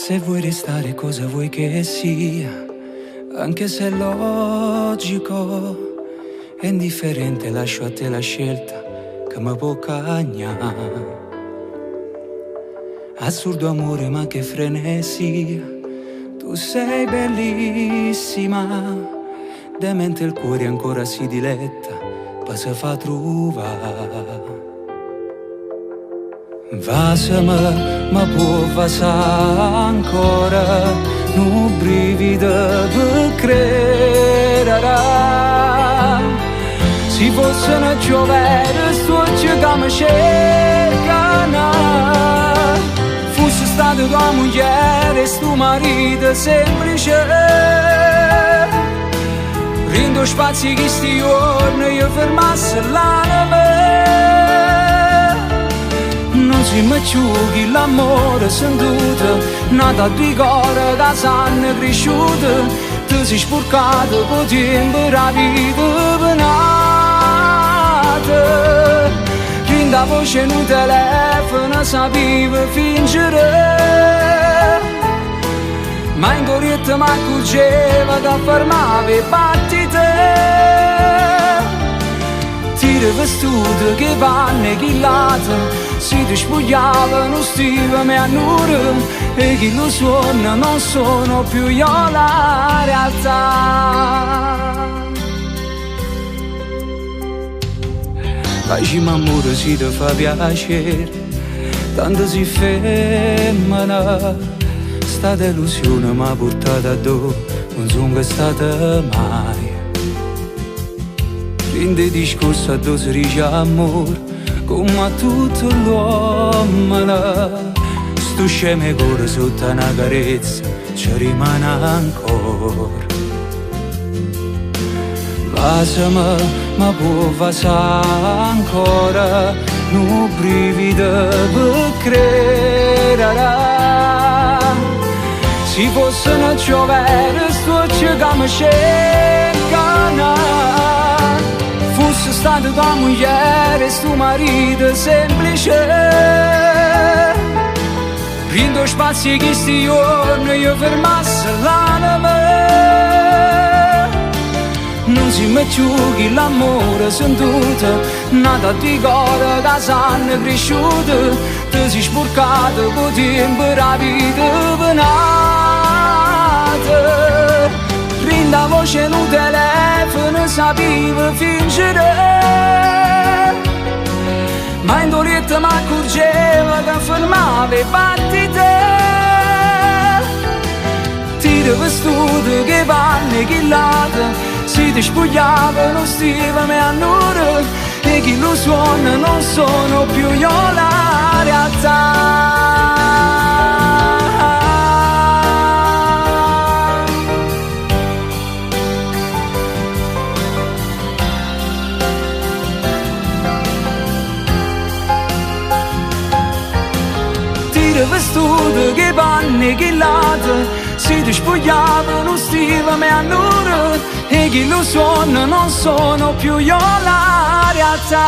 Se vuoi restare cosa vuoi che sia, anche se è logico, è indifferente, lascio a te la scelta che mi può cagnare. Assurdo amore ma che frenesia, tu sei bellissima, demente il cuore ancora si diletta, poi si fa trovare. Vasama, ma può vasare ancora, un brivido per credere. Se fosse una giovere, sto che mi cercano. Fosse stata tua moglie e sto marito semplice. Rindo spazi che sti giorni io fermasse l'anima. Non si mi ciughi l'amore sentito, nata di cuore da sanno cresciuto. Ti sei sporcato con tempo la vita penata. Rinda voce in un telefono sapevo fingere, ma in corretta mi accorgeva che fermava i battiti. Tira vestito che vanno che lato, si ti spogliavano stivami a nure, e chi lo suona non sono più io la realtà. Facciamo amore si ti fa piacere, tanto si femmina. Sta delusione mi ha portato a dove non sono stata mai. Rende discorso a dove si dice amore, come a tutto l'uomo. Sto scemo cuore sotto una carezza ci rimane ancora. Vasama, ma può vasare ancora, un brivido per credere. Se fosse una giovere, sto che mi cercano. Fosse stata tua moglie e sto marito semplice. Rindo spazi che sti giorni io fermasse l'anima. Non si mi ciughi l'amore sentito, nata di cuore da sanno cresciuto. Ti sei sporcato con tempo la vita penata. Rinda voce in un telefono sapevo fingere, ma in dorietta mi accorgeva che fermava i battiti. Tira vestito che vanno che lato, si ti spogliavano stivami a nure, e chi lo suona non sono più io la realtà. Vestito che panni che lato, si ti spogliavano stivami a nure, e chi lo suona non sono più io la realtà.